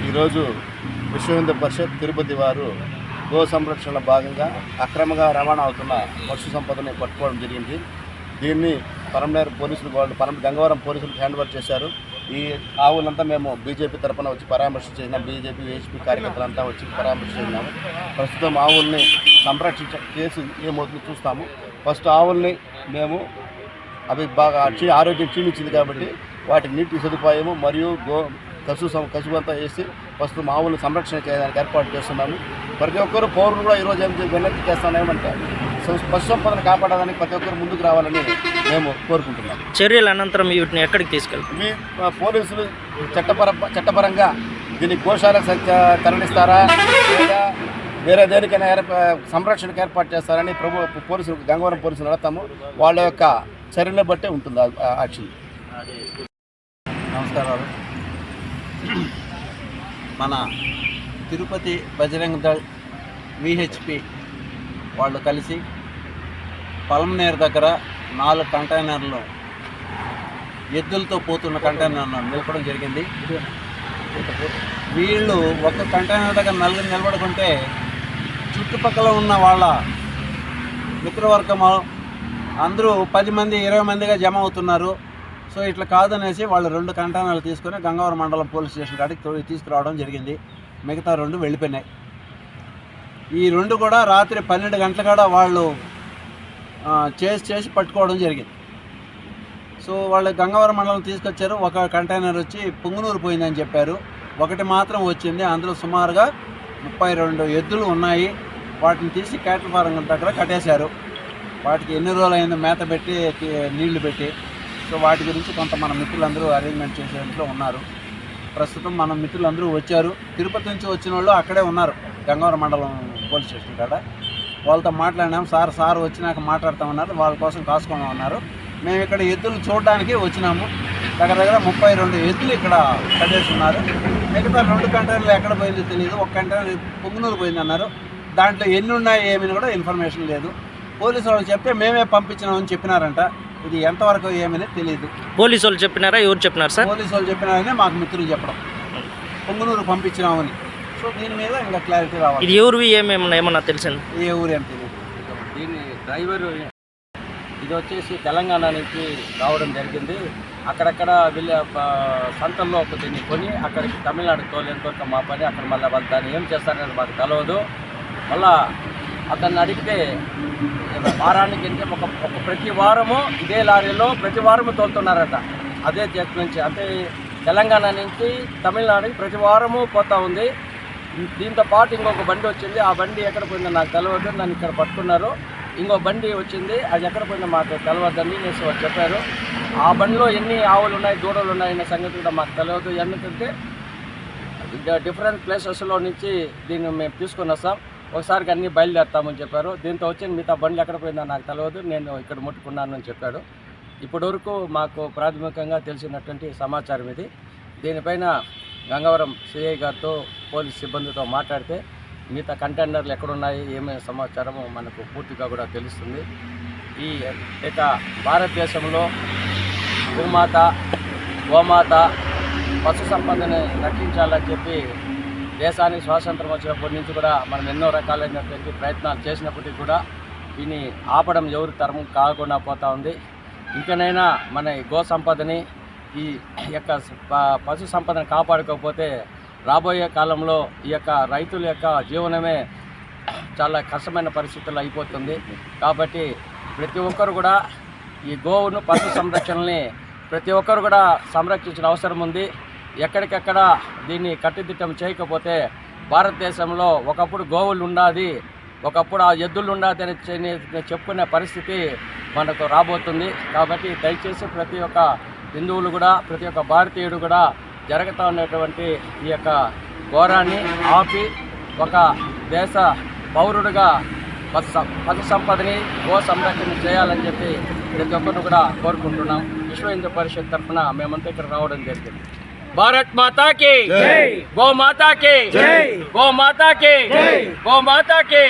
ఈరోజు విశ్వ హిందూ పరిషత్ తిరుపతి వారు గో సంరక్షణలో భాగంగా అక్రమంగా రవాణా అవుతున్న పశు సంపదని పట్టుకోవడం జరిగింది. దీన్ని పరమనేరు పోలీసులు గంగవరం పోలీసులకు హ్యాండ్ ఓవర్ చేశారు. ఈ ఆవులంతా మేము బీజేపీ తరఫున వచ్చి పరామర్శించిన బీజేపీ హెచ్పీ కార్యకర్తలంతా వచ్చి పరామర్శించినాము. ప్రస్తుతం ఆవుల్ని సంరక్షించే కేసు ఏమవుతుందో చూస్తాము. ఫస్ట్ ఆవుల్ని మేము అవి బాగా ఆరోగ్యం క్షీణించింది కాబట్టి వాటికి నీటి సదుపాయము మరియు కసువు అంతా వేసి ప్రస్తుతం ఆవులను సంరక్షణ చేయడానికి ఏర్పాటు చేస్తున్నాము. ప్రతి ఒక్కరు పౌరులు కూడా ఈరోజు ఏం విన్నతి చేస్తున్నామంటే పశు సంపదను కాపాడడానికి ప్రతి ఒక్కరు ముందుకు రావాలని మేము కోరుకుంటున్నాం. చర్యల అనంతరం వీటిని ఎక్కడికి తీసుకెళ్తాం? పోలీసులు చట్టపరంగా దీన్ని గోశాలకు తరలిస్తారా లేదా వేరే దేనికైనా సంరక్షణకు ఏర్పాటు చేస్తారని పోలీసులు గంగవరం పోలీసులు నడతాము. వాళ్ళ యొక్క చర్యలను బట్టే ఉంటుంది యాక్షన్. నమస్కారాలు. మన తిరుపతి బజరంగ్ దళ్ విహెచ్పి వాళ్ళు కలిసి పలమనేరు దగ్గర 4 కంటైనర్లు ఎద్దులతో పోతున్న కంటైనర్ను నిలపడం జరిగింది. వీళ్ళు ఒక కంటైనర్ దగ్గర నలుగురు నిలబడుకుంటే చుట్టుపక్కల ఉన్న వాళ్ళ మిత్రవర్గము అందరూ 10 మంది 20 మందిగా జమ అవుతున్నారు. సో ఇట్లా కాదనేసి వాళ్ళు 2 కంటైనర్లు తీసుకొని గంగవరం మండలం పోలీస్ స్టేషన్ కాడికి తీసుకురావడం జరిగింది. మిగతా 2 వెళ్ళిపోయినాయి. ఈ 2 కూడా రాత్రి 12 గంటల కాడ వాళ్ళు చేసి పట్టుకోవడం జరిగింది. సో వాళ్ళు గంగవరం మండలం తీసుకొచ్చారు. ఒక కంటైనర్ వచ్చి పుంగునూరు పోయిందని చెప్పారు. ఒకటి మాత్రం వచ్చింది. అందులో సుమారుగా 32 ఎద్దులు ఉన్నాయి. వాటిని తీసి క్యాటిల్ ఫారం దగ్గర కట్టేశారు. వాటికి ఎన్ని రోజులు అయిందో మేత పెట్టి నీళ్లు పెట్టి. సో వాటి గురించి కొంత మన మిత్రులందరూ అరేంజ్మెంట్ చేసేందులో ఉన్నారు. ప్రస్తుతం మన మిత్రులందరూ వచ్చారు. తిరుపతి నుంచి వచ్చిన వాళ్ళు అక్కడే ఉన్నారు గంగవరం మండలం పోలీస్ స్టేషన్ కాడ. వాళ్ళతో మాట్లాడినాం. సార్ వచ్చినాక మాట్లాడతామన్నారు. వాళ్ళ కోసం కాసుకోమన్నారు. మేము ఇక్కడ ఎద్దులు చూడడానికి వచ్చినాము. దగ్గర 32 ఎద్దులు ఇక్కడ కట్టేస్తున్నారు. మిగతా 2 కంటైనర్లు ఎక్కడ పోయిందో తెలియదు. ఒక కంటైనర్ పుంగునూరు పోయిందన్నారు. దాంట్లో ఎన్ని ఉన్నాయి ఏమని కూడా ఇన్ఫర్మేషన్ లేదు. పోలీసు వాళ్ళు చెప్తే మేమే పంపించినామని చెప్పినారంట. ఇది ఎంతవరకు ఏమని తెలియదు. పోలీసు వాళ్ళు చెప్పినారా? ఎవరు చెప్పినారు సార్? పోలీసు వాళ్ళు చెప్పినారని మాకు మిత్రులు చెప్పడం, పొంగునూరు పంపించినామని. సో దీని మీద ఇంకా క్లారిటీ రావాలి. ఇది ఎవరివి ఏమన్నా తెలిసింది? ఏ ఊరు అని తెలియదు. దీని డ్రైవరు ఇది వచ్చేసి తెలంగాణ నుంచి రావడం జరిగింది. అక్కడక్కడ సంతల్లో దీన్ని కొని అక్కడికి తమిళనాడుకి తోలేంతవరకు మా పని. అక్కడ మళ్ళీ వాళ్ళు దాన్ని ఏం చేస్తారనేది మాకు తెలియదు. మళ్ళా అతన్ని అడిగితే వారానికి ఒక ప్రతి వారము ఇదే లారీలో ప్రతి వారము తోలుతున్నారట. అదే చేతి నుంచి అంటే తెలంగాణ నుంచి తమిళనాడుకి ప్రతి వారము పోతూ ఉంది. దీంతో పాటు ఇంకొక బండి వచ్చింది. ఆ బండి ఎక్కడ పోయిందో నాకు తెలియదు. నన్ను ఇక్కడ పట్టుకున్నారు. ఇంకో బండి వచ్చింది. అది ఎక్కడ పోయిందో మాకు తెలియదని నేను చెప్పారు. ఆ బండిలో ఎన్ని ఆవులు ఉన్నాయి, దూడలు ఉన్నాయనే సంగతి కూడా మాకు తెలియదు. ఎందుకంటే డిఫరెంట్ ప్లేసెస్లో నుంచి దీన్ని మేము తీసుకొని వస్తాం. ఒకసారికి అన్నీ బయలుదేరుతామని చెప్పారు. దీంతో వచ్చి మిగతా బండ్లు ఎక్కడ పోయిందో నాకు తెలియదు. నేను ఇక్కడ ముట్టుకున్నానని చెప్పాడు. ఇప్పటివరకు మాకు ప్రాథమికంగా తెలిసినటువంటి సమాచారం ఇది. దీనిపైన గంగవరం సిఐ గారితో పోలీస్ సిబ్బందితో మాట్లాడితే మిగతా కంటైనర్లు ఎక్కడున్నాయి ఏమైనా సమాచారము మనకు పూర్తిగా కూడా తెలుస్తుంది. ఈ ఇక భారతదేశంలో భూమాత గోమాత పశు సంపదని రక్షించాలని చెప్పి దేశానికి స్వాతంత్రం వచ్చినప్పటి నుంచి కూడా మనం ఎన్నో రకాలైనటువంటి ప్రయత్నాలు చేసినప్పటికీ కూడా దీన్ని ఆపడం ఎవరి తరం కాకుండా పోతూ ఉంది. ఇంకనైనా మన ఈ గో సంపదని ఈ యొక్క పశు సంపదను కాపాడుకోకపోతే రాబోయే కాలంలో ఈ యొక్క రైతుల యొక్క జీవనమే చాలా కష్టమైన పరిస్థితుల్లో అయిపోతుంది. కాబట్టి ప్రతి ఒక్కరు కూడా ఈ గోవును పశు సంరక్షణని ప్రతి ఒక్కరు కూడా సంరక్షించిన అవసరం ఉంది. ఎక్కడికెక్కడ దీన్ని కట్టుదిట్టం చేయకపోతే భారతదేశంలో ఒకప్పుడు గోవులు ఉండాది, ఒకప్పుడు ఆ ఎద్దులు ఉండాది అని చెప్పుకునే పరిస్థితి మనకు రాబోతుంది. కాబట్టి దయచేసి ప్రతి ఒక్క హిందువులు కూడా ప్రతి ఒక్క భారతీయుడు కూడా జరుగుతూ ఉన్నటువంటి ఈ యొక్క ఘోరాన్ని ఆపి ఒక దేశ పౌరుడిగా పశు సంపదని గో సంరక్షణ చేయాలని చెప్పి ప్రతి ఒక్కరిని కూడా కోరుకుంటున్నాం. విశ్వ హిందూ పరిషత్ తరఫున మేమంతా ఇక్కడ రావడం జరిగింది. భారత్ మాతా కి గో మాతా కి గో మాతా కి గో మాతా కి